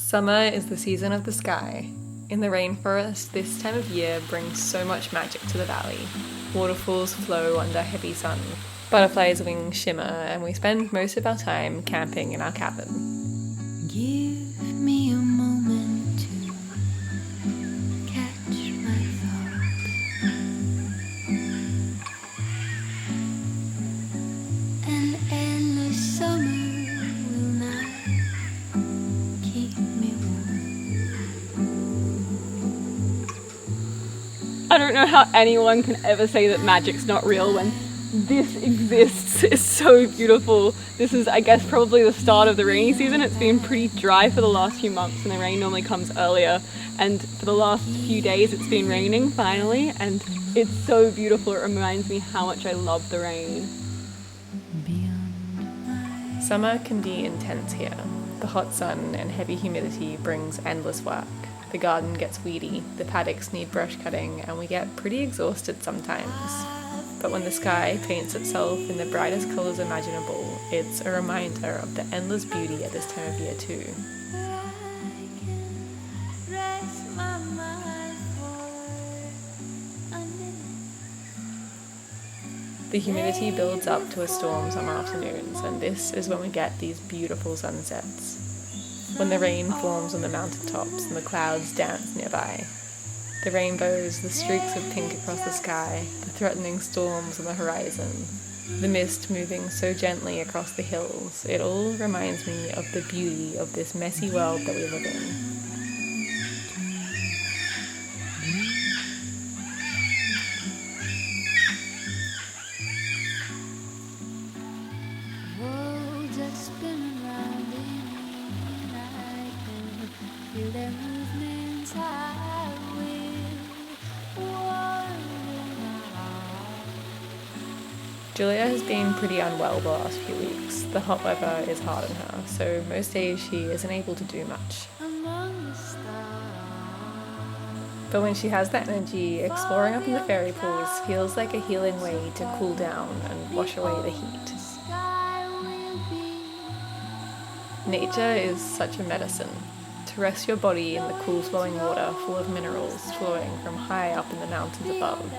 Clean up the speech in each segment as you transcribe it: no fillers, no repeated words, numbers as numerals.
Summer is the season of the sky. In the rainforest, this time of year brings so much magic to the valley. Waterfalls flow under heavy sun, butterflies' wings shimmer, and we spend most of our time camping in our cabin. Give me a moment to catch my thoughts. An endless summer will not keep me warm. I don't know how anyone can ever say that magic's not real when this exists. It's so beautiful. This is, I guess, probably the start of the rainy season. It's been pretty dry for the last few months and the rain normally comes earlier, and for the last few days it's been raining finally, and it's so beautiful. It reminds me how much I love the rain. Summer can be intense here. The hot sun and heavy humidity brings endless work. The garden gets weedy, the paddocks need brush cutting, and we get pretty exhausted sometimes. But when the sky paints itself in the brightest colours imaginable, it's a reminder of the endless beauty at this time of year too. The humidity builds up to a storm some afternoons, and this is when we get these beautiful sunsets. When the rain forms on the mountain tops and the clouds dance nearby. The rainbows, the streaks of pink across the sky, the threatening storms on the horizon, the mist moving so gently across the hills, it all reminds me of the beauty of this messy world that we live in. Worlds that spin around in me, I can feel their movements. I will wander. Julia has been pretty unwell the last few weeks. The hot weather is hard on her, so most days she isn't able to do much. Among the stars. But when she has that energy, exploring up in the fairy pools feels like a healing way to cool down and wash away the heat. Nature is such a medicine. To rest your body in the cool flowing water full of minerals flowing from high up in the mountains above.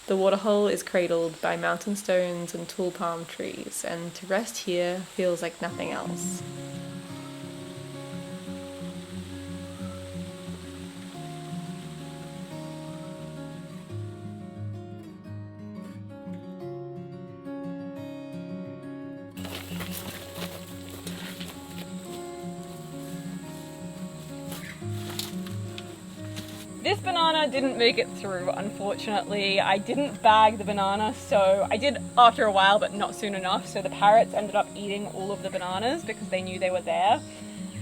The waterhole is cradled by mountain stones and tall palm trees, and to rest here feels like nothing else. This banana didn't make it through, unfortunately. I didn't bag the banana, so I did after a while, but not soon enough. So the parrots ended up eating all of the bananas because they knew they were there.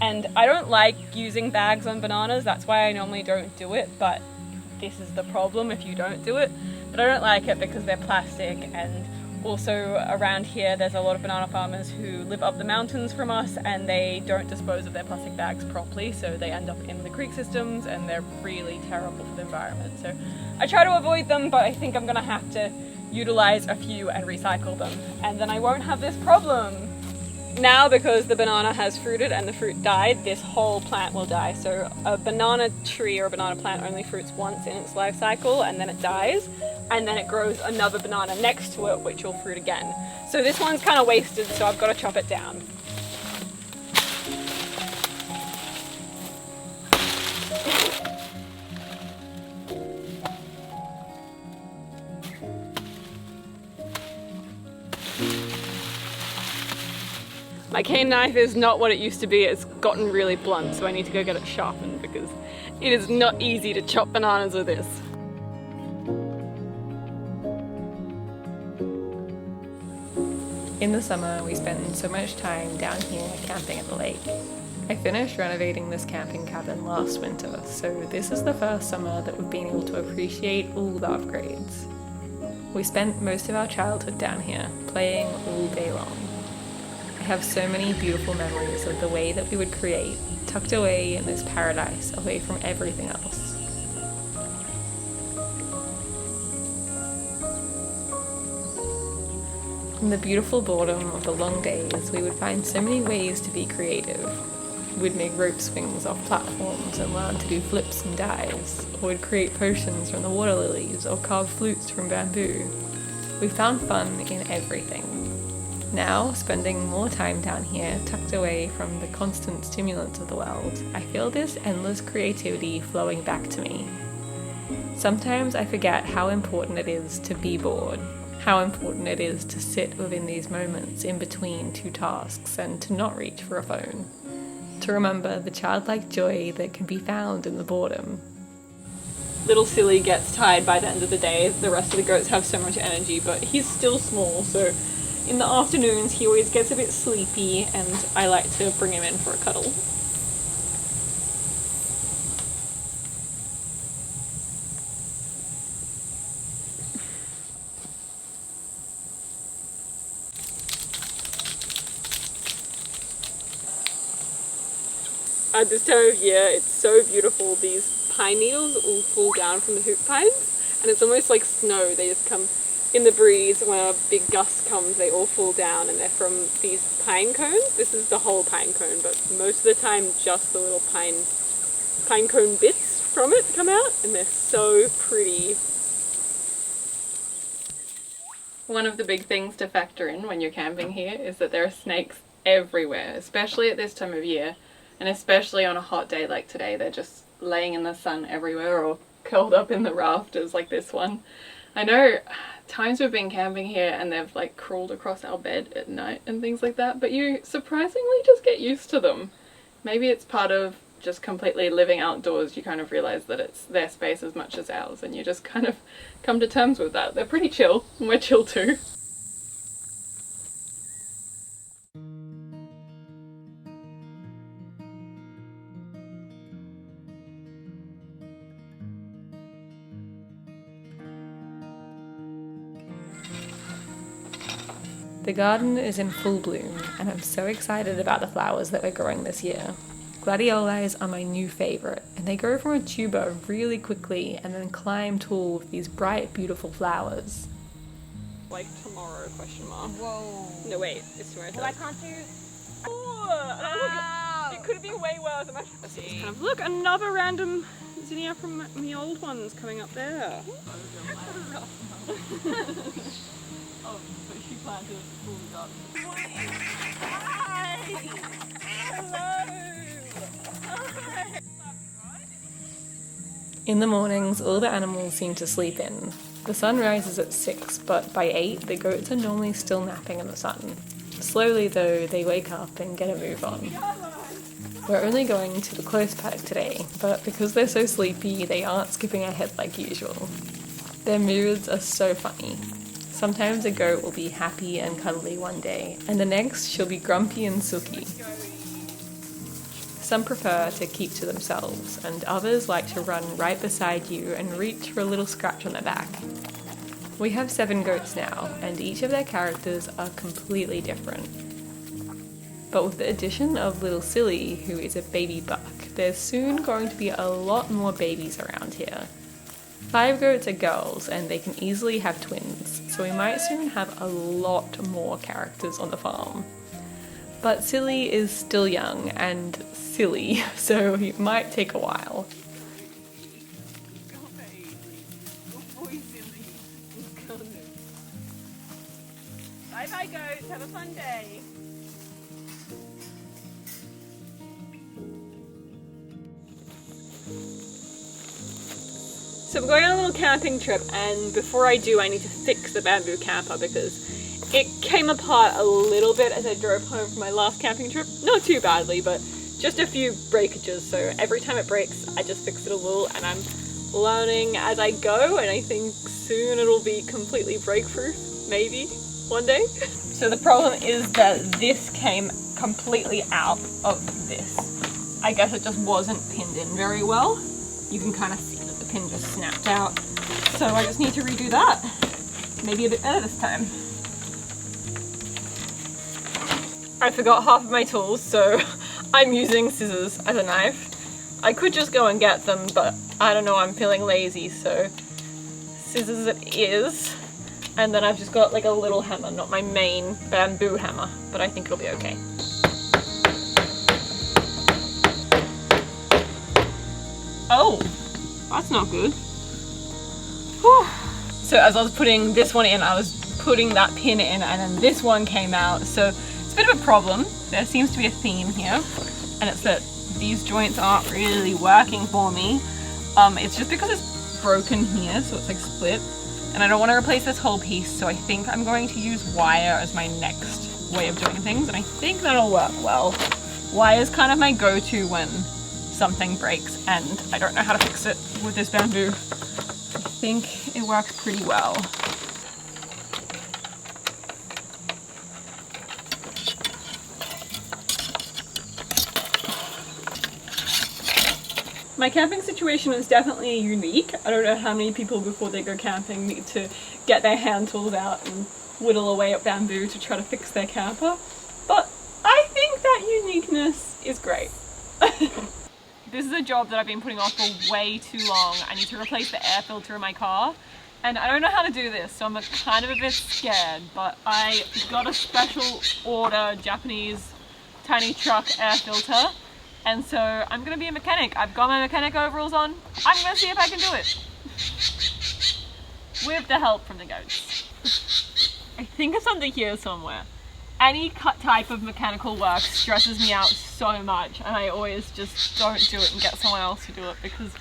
And I don't like using bags on bananas, that's why I normally don't do it, but this is the problem if you don't do it. But I don't like it because they're plastic, and also around here there's a lot of banana farmers who live up the mountains from us and they don't dispose of their plastic bags properly, so they end up in the creek systems and they're really terrible for the environment. So I try to avoid them, but I think I'm gonna have to utilize a few and recycle them, and then I won't have this problem. Now, because the banana has fruited and the fruit died, this whole plant will die. So a banana tree or a banana plant only fruits once in its life cycle and then it dies, and then it grows another banana next to it which will fruit again. So this one's kind of wasted, so I've got to chop it down. My cane knife is not what it used to be. It's gotten really blunt, so I need to go get it sharpened because it is not easy to chop bananas with this. In the summer, we spend so much time down here camping at the lake. I finished renovating this camping cabin last winter, so this is the first summer that we've been able to appreciate all the upgrades. We spent most of our childhood down here, playing all day long. I have so many beautiful memories of the way that we would create, tucked away in this paradise, away from everything else. In the beautiful boredom of the long days, we would find so many ways to be creative. We'd make rope swings off platforms and learn to do flips and dives, or we'd create potions from the water lilies or carve flutes from bamboo. We found fun in everything. Now, spending more time down here, tucked away from the constant stimulants of the world, I feel this endless creativity flowing back to me. Sometimes I forget how important it is to be bored, how important it is to sit within these moments in between two tasks and to not reach for a phone. To remember the childlike joy that can be found in the boredom. Little Silly gets tired by the end of the day. The rest of the goats have so much energy, but he's still small, so in the afternoons he always gets a bit sleepy and I like to bring him in for a cuddle. At this time of year, it's so beautiful. These pine needles all fall down from the hoop pines, and it's almost like snow. They just come in the breeze. When a big gust comes, they all fall down, and they're from these pine cones. This is the whole pine cone, but most of the time, just the little pine cone bits from it come out, and they're so pretty. One of the big things to factor in when you're camping here is that there are snakes everywhere, especially at this time of year. And especially on a hot day like today, they're just laying in the sun everywhere or curled up in the rafters like this one. I know times we've been camping here and they've like crawled across our bed at night and things like that, but you surprisingly just get used to them. Maybe it's part of just completely living outdoors. You kind of realize that it's their space as much as ours and you just kind of come to terms with that. They're pretty chill and we're chill too. The garden is in full bloom, and I'm so excited about the flowers that we're growing this year. Gladioli are my new favourite, and they grow from a tuber really quickly and then climb tall with these bright, beautiful flowers. Like tomorrow, question mark. Whoa. No wait, it's tomorrow. Well, I can't do... Oh, it could have been way worse. Kind of, look, another random zinnia from the old ones coming up there. Oh, but she planted a full garden. Hi! Hello! Hi! In the mornings, all the animals seem to sleep in. The sun rises at 6, but by 8, the goats are normally still napping in the sun. Slowly, though, they wake up and get a move on. We're only going to the close paddock today, but because they're so sleepy, they aren't skipping ahead like usual. Their moods are so funny. Sometimes a goat will be happy and cuddly one day, and the next she'll be grumpy and sulky. Some prefer to keep to themselves, and others like to run right beside you and reach for a little scratch on their back. We have 7 goats now, and each of their characters are completely different. But with the addition of little Silly, who is a baby buck, there's soon going to be a lot more babies around here. 5 goats are girls, and they can easily have twins, so we might soon have a lot more characters on the farm. But Silly is still young and silly, so it might take a while. Bye bye goats, have a fun day. So we're going on a little camping trip, and before I do I need to fix the bamboo camper because it came apart a little bit as I drove home from my last camping trip. Not too badly, but just a few breakages, so every time it breaks I just fix it a little, and I'm learning as I go, and I think soon it'll be completely break-proof, maybe, one day. So the problem is that this came completely out of this. I guess it just wasn't pinned in very well. You can kind of see that the pin just snapped out. So I just need to redo that. Maybe a bit better this time. I forgot half of my tools, so I'm using scissors as a knife. I could just go and get them, but I don't know, I'm feeling lazy, so scissors it is. And then I've just got like a little hammer, not my main bamboo hammer, but I think it'll be okay. Oh, that's not good. Whew. So as I was putting this one in, I was putting that pin in, and then this one came out. So it's a bit of a problem. There seems to be a theme here, and it's that these joints aren't really working for me. It's just because it's broken here, so it's like split. And I don't want to replace this whole piece, so I think I'm going to use wire as my next way of doing things, and I think that'll work well. Wire is kind of my go-to when something breaks and I don't know how to fix it with this bamboo. I think it works pretty well. My camping situation is definitely unique. I don't know how many people before they go camping need to get their hand tools out and whittle away at bamboo to try to fix their camper, but I think that uniqueness is great. This is a job that I've been putting off for way too long. I need to replace the air filter in my car, and I don't know how to do this, so I'm kind of a bit scared, but I got a special order Japanese tiny truck air filter. And so I'm gonna be a mechanic. I've got my mechanic overalls on. I'm gonna see if I can do it. With the help from the goats. I think it's under here somewhere. Any type of mechanical work stresses me out so much, and I always just don't do it and get someone else to do it because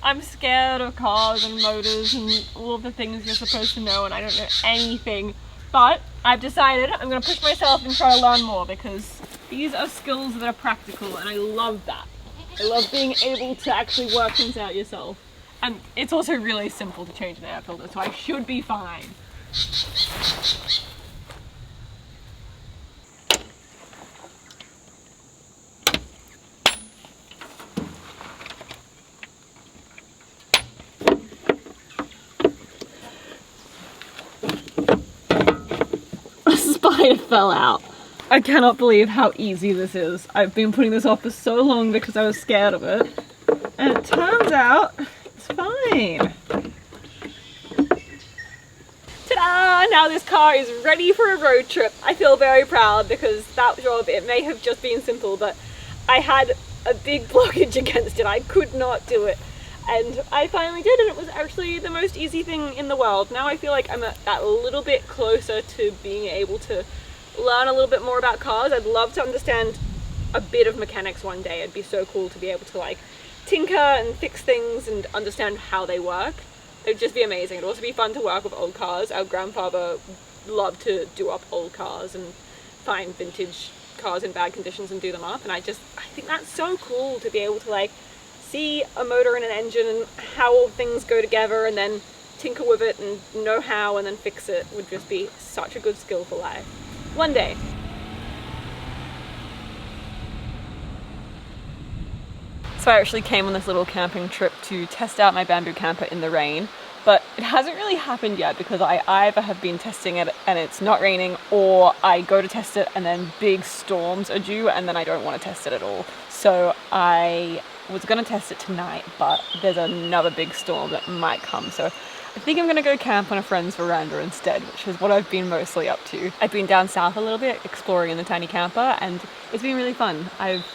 I'm scared of cars and motors and all of the things you're supposed to know, and I don't know anything. But I've decided I'm gonna push myself and try to learn more because these are skills that are practical, and I love that. I love being able to actually work things out yourself. And it's also really simple to change an air filter, so I should be fine. A spider fell out. I cannot believe how easy this is. I've been putting this off for so long because I was scared of it. And it turns out it's fine. Ta-da! Now this car is ready for a road trip. I feel very proud because that job, it may have just been simple, but I had a big blockage against it. I could not do it. And I finally did, and it was actually the most easy thing in the world. Now I feel like I'm that little bit closer to being able to learn a little bit more about cars. I'd love to understand a bit of mechanics one day. It'd be so cool to be able to like tinker and fix things and understand how they work. It'd just be amazing. It'd also be fun to work with old cars. Our grandfather loved to do up old cars and find vintage cars in bad conditions and do them up, and I think that's so cool to be able to like see a motor and an engine and how all things go together and then tinker with it and know how and then fix it. Would just be such a good skill for life. One day. So I actually came on this little camping trip to test out my bamboo camper in the rain, but it hasn't really happened yet because I either have been testing it and it's not raining, or I go to test it and then big storms are due and then I don't want to test it at all. So I was going to test it tonight, but there's another big storm that might come, so I think I'm going to go camp on a friend's veranda instead, which is what I've been mostly up to. I've been down south a little bit exploring in the tiny camper, and it's been really fun. I've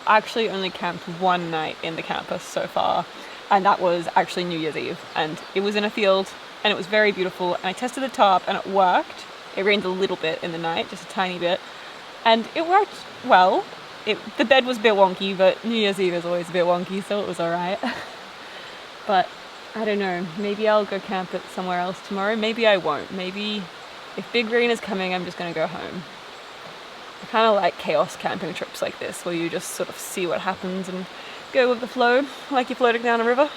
actually only camped one night in the camper so far, and that was actually New Year's Eve, and it was in a field and it was very beautiful, and I tested the tarp and it worked. It rained a little bit in the night, just a tiny bit, and it worked well. The bed was a bit wonky, but New Year's Eve is always a bit wonky, so it was alright. But I don't know, maybe I'll go camp it somewhere else tomorrow, maybe I won't. Maybe if big rain is coming, I'm just gonna go home. I kind of like chaos camping trips like this, where you just sort of see what happens and go with the flow, like you're floating down a river.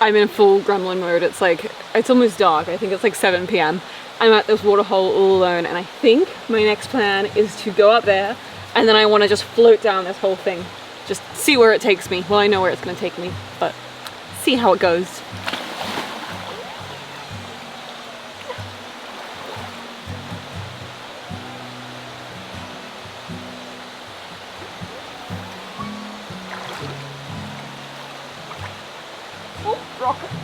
I'm in full gremlin mode. It's almost dark. I think it's like 7 p.m. I'm at this waterhole all alone, and I think my next plan is to go up there, and then I want to just float down this whole thing. Just see where it takes me. Well, I know where it's going to take me, but see how it goes. rock